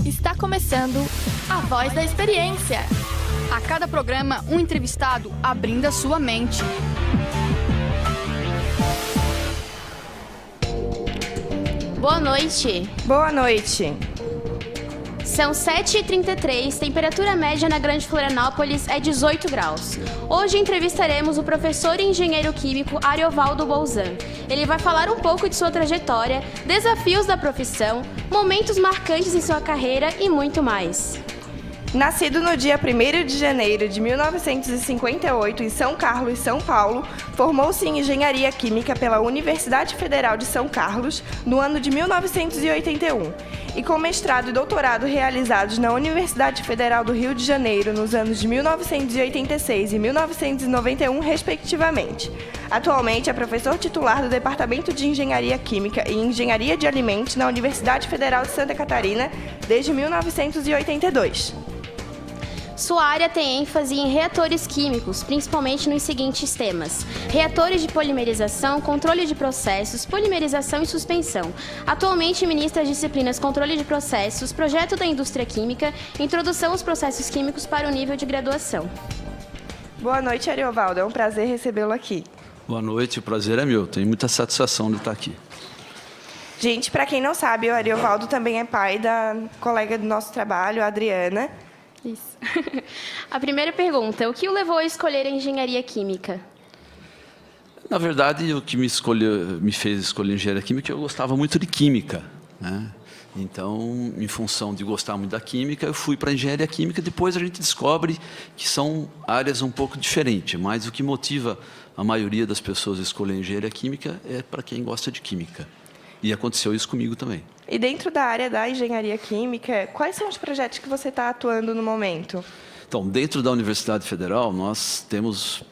Está começando A Voz da Experiência. A cada programa, um entrevistado abrindo a sua mente. Boa noite. Boa noite. São 7h33, temperatura média na Grande Florianópolis é 18 graus. Hoje entrevistaremos o professor e engenheiro químico Ariovaldo Bolzan. Ele vai falar um pouco de sua trajetória, desafios da profissão, momentos marcantes em sua carreira e muito mais. Nascido no dia 1º de janeiro de 1958 em São Carlos, São Paulo, formou-se em Engenharia Química pela Universidade Federal de São Carlos no ano de 1981 e com mestrado e doutorado realizados na Universidade Federal do Rio de Janeiro nos anos de 1986 e 1991, respectivamente. Atualmente é professor titular do Departamento de Engenharia Química e Engenharia de Alimentos na Universidade Federal de Santa Catarina desde 1982. Sua área tem ênfase em reatores químicos, principalmente nos seguintes temas: reatores de polimerização, controle de processos, polimerização e suspensão. Atualmente ministra as disciplinas controle de processos, projeto da indústria química, introdução aos processos químicos para o nível de graduação. Boa noite, Ariovaldo. É um prazer recebê-lo aqui. Boa noite, o prazer é meu. Tenho muita satisfação de estar aqui. Gente, para quem não sabe, o Ariovaldo também é pai da colega do nosso trabalho, a Adriana. Isso. A primeira pergunta: o que o levou a escolher a engenharia química? Na verdade, o que me fez escolher engenharia química é que eu gostava muito de química, né? Então, em função de gostar muito da química, eu fui para a engenharia química. Depois a gente descobre que são áreas um pouco diferentes, mas o que motiva a maioria das pessoas a escolher engenharia química é para quem gosta de química. E aconteceu isso comigo também. E dentro da área da engenharia química, quais são os projetos que você está atuando no momento? Então, dentro da Universidade Federal, nós temos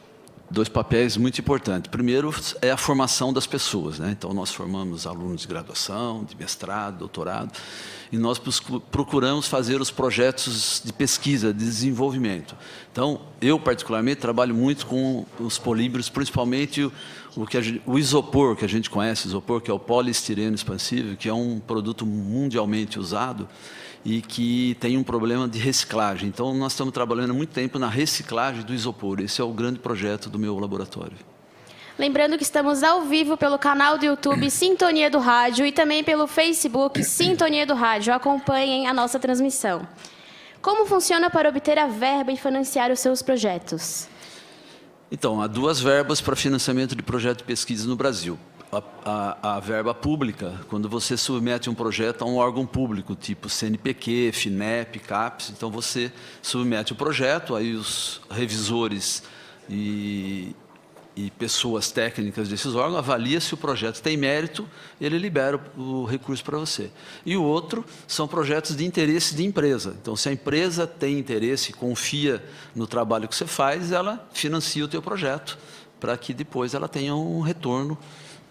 dois papéis muito importantes. Primeiro é a formação das pessoas, né? Então, nós formamos alunos de graduação, de mestrado, doutorado, e nós procuramos fazer os projetos de pesquisa, de desenvolvimento. Então, eu particularmente trabalho muito com os polímeros, principalmente o isopor, que a gente conhece, isopor, que é o poliestireno expansível, que é um produto mundialmente usado e que tem um problema de reciclagem. Então, nós estamos trabalhando há muito tempo na reciclagem do isopor. Esse é o grande projeto do meu laboratório. Lembrando que estamos ao vivo pelo canal do YouTube Sintonia do Rádio e também pelo Facebook Sintonia do Rádio. Acompanhem a nossa transmissão. Como funciona para obter a verba e financiar os seus projetos? Então, há duas verbas para financiamento de projeto de pesquisa no Brasil. A verba pública, quando você submete um projeto a um órgão público, tipo CNPq, FINEP, CAPES, então você submete o projeto, aí os revisores e pessoas técnicas desses órgãos avaliam se o projeto tem mérito, ele libera o recurso para você. E o outro são projetos de interesse de empresa. Então, se a empresa tem interesse, confia no trabalho que você faz, ela financia o teu projeto, para que depois ela tenha um retorno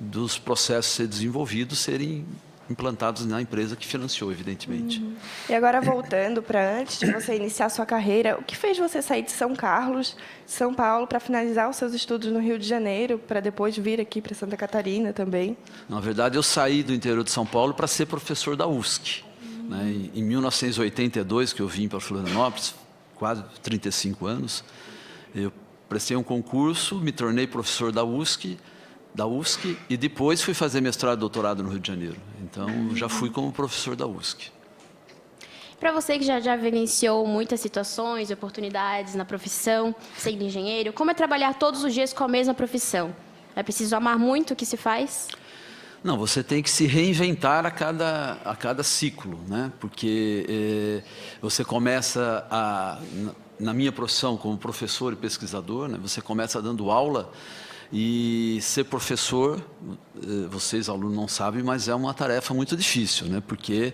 dos processos a ser desenvolvidos, serem implantados na empresa que financiou, evidentemente. E agora, voltando para antes de você iniciar sua carreira, o que fez você sair de São Carlos, São Paulo, para finalizar os seus estudos no Rio de Janeiro, para depois vir aqui para Santa Catarina também? Na verdade, eu saí do interior de São Paulo para ser professor da USC. Né? Em 1982, que eu vim para Florianópolis, quase 35 anos, eu prestei um concurso, me tornei professor da USC e depois fui fazer mestrado e doutorado no Rio de Janeiro. Então, já fui como professor da USC. Para você que já vivenciou muitas situações e oportunidades na profissão, sendo engenheiro, como é trabalhar todos os dias com a mesma profissão? É preciso amar muito o que se faz? Não, você tem que se reinventar a cada ciclo, né? Porque você começa na minha profissão como professor e pesquisador, né? Você começa dando aula. E ser professor, vocês alunos não sabem, mas é uma tarefa muito difícil, né? Porque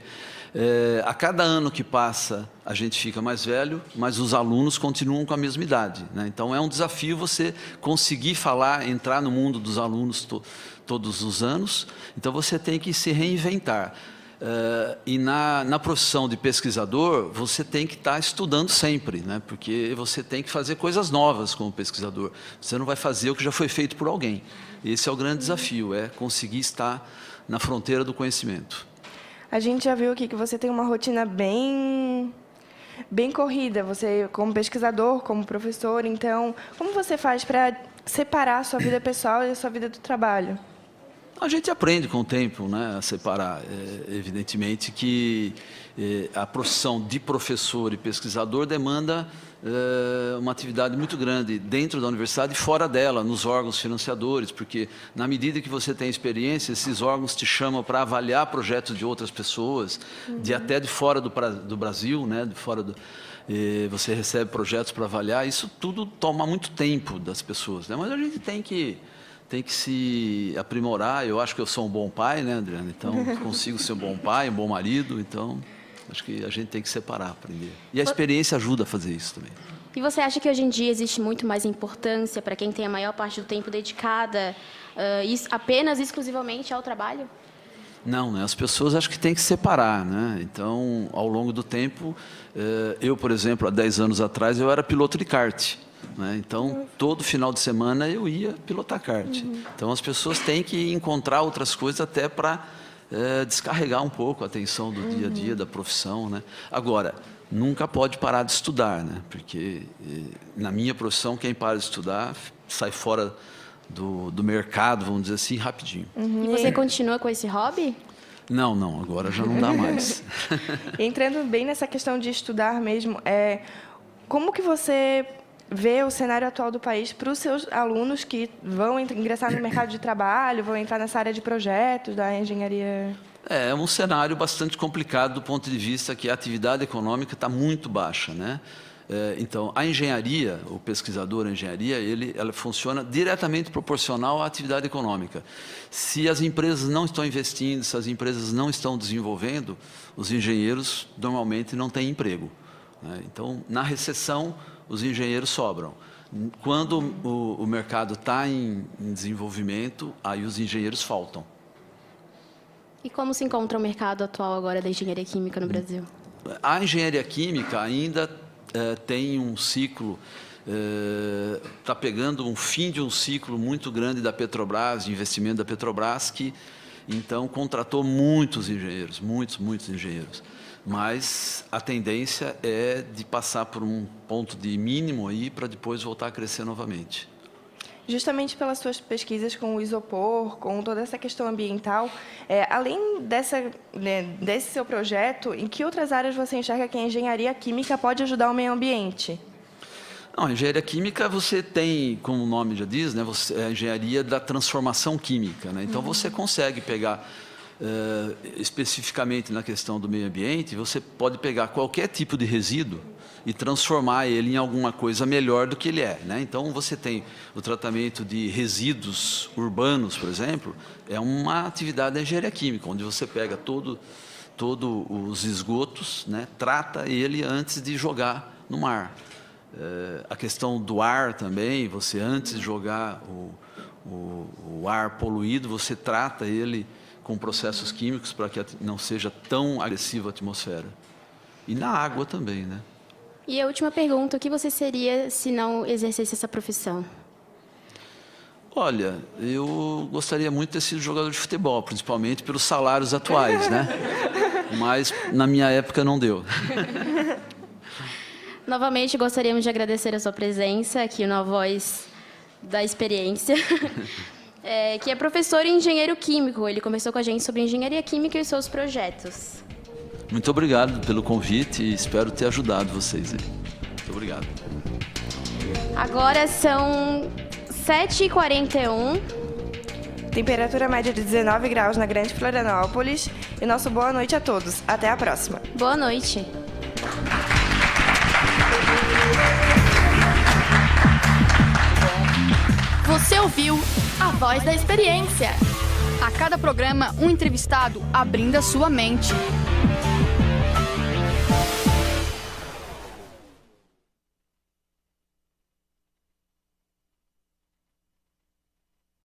a cada ano que passa a gente fica mais velho, mas os alunos continuam com a mesma idade, né? Então é um desafio você conseguir entrar no mundo dos alunos todos os anos. Então você tem que se reinventar. E na profissão de pesquisador, você tem que estar estudando sempre, né? Porque você tem que fazer coisas novas como pesquisador. Você não vai fazer o que já foi feito por alguém. Esse é o grande desafio, é conseguir estar na fronteira do conhecimento. A gente já viu aqui que você tem uma rotina bem corrida, você como pesquisador, como professor. Então, como você faz para separar a sua vida pessoal e a sua vida do trabalho? A gente aprende com o tempo, né, a separar. Evidentemente que a profissão de professor e pesquisador demanda uma atividade muito grande dentro da universidade e fora dela, nos órgãos financiadores, porque na medida que você tem experiência, esses órgãos te chamam para avaliar projetos de outras pessoas, até de fora do Brasil, né, de fora do... você recebe projetos para avaliar, isso tudo toma muito tempo das pessoas, né? Mas a gente tem que se aprimorar. Eu acho que eu sou um bom pai, né, Adriana? Então, consigo ser um bom pai, um bom marido. Então, acho que a gente tem que separar, aprender. E a experiência ajuda a fazer isso também. E você acha que hoje em dia existe muito mais importância para quem tem a maior parte do tempo dedicada apenas, exclusivamente ao trabalho? Não, né? As pessoas acho que têm que separar, né? Então, ao longo do tempo, eu, por exemplo, há 10 anos atrás, eu era piloto de kart. Então, todo final de semana eu ia pilotar kart. Então, as pessoas têm que encontrar outras coisas até para descarregar um pouco a atenção do dia a dia, da profissão, né? Agora, nunca pode parar de estudar, né? Porque na minha profissão, quem para de estudar sai fora do mercado, vamos dizer assim, rapidinho. E você continua com esse hobby? Não, agora já não dá mais. Entrando bem nessa questão de estudar mesmo, como que você vê o cenário atual do país para os seus alunos que vão ingressar no mercado de trabalho, vão entrar nessa área de projetos da engenharia? É um cenário bastante complicado do ponto de vista que a atividade econômica está muito baixa, né? Então, a engenharia, o pesquisador em engenharia, ela funciona diretamente proporcional à atividade econômica. Se as empresas não estão investindo, se as empresas não estão desenvolvendo, os engenheiros normalmente não têm emprego, né? Então, na recessão, os engenheiros sobram. Quando o mercado está em desenvolvimento, aí os engenheiros faltam. E como se encontra o mercado atual agora da engenharia química no Brasil? A engenharia química ainda tem um ciclo, está pegando um fim de um ciclo muito grande da Petrobras, de investimento da Petrobras, que então contratou muitos engenheiros, muitos engenheiros. Mas a tendência é de passar por um ponto de mínimo aí para depois voltar a crescer novamente. Justamente pelas suas pesquisas com o isopor, com toda essa questão ambiental, além desse seu projeto, em que outras áreas você enxerga que a engenharia química pode ajudar o meio ambiente? Não, a engenharia química você tem, como o nome já diz, né, é a engenharia da transformação química, né? Então você consegue pegar especificamente na questão do meio ambiente, você pode pegar qualquer tipo de resíduo e transformar ele em alguma coisa melhor do que ele é, né? Então, você tem o tratamento de resíduos urbanos, por exemplo, é uma atividade da engenharia química, onde você pega todos os esgotos, né, trata ele antes de jogar no mar. A questão do ar também, você antes de jogar o ar poluído, você trata ele com processos químicos para que não seja tão agressivo a atmosfera. E na água também, né? E a última pergunta, o que você seria se não exercesse essa profissão? Olha, eu gostaria muito de ter sido jogador de futebol, principalmente pelos salários atuais, né? Mas na minha época não deu. Novamente, gostaríamos de agradecer a sua presença aqui no A Voz da Experiência. Que é professor e engenheiro químico. Ele conversou com a gente sobre engenharia química e os seus projetos. Muito obrigado pelo convite e espero ter ajudado vocês. Muito obrigado. Agora são 7h41. Temperatura média de 19 graus na Grande Florianópolis. E nosso boa noite a todos. Até a próxima. Boa noite. Você ouviu A Voz da Experiência. A cada programa, um entrevistado abrindo a sua mente.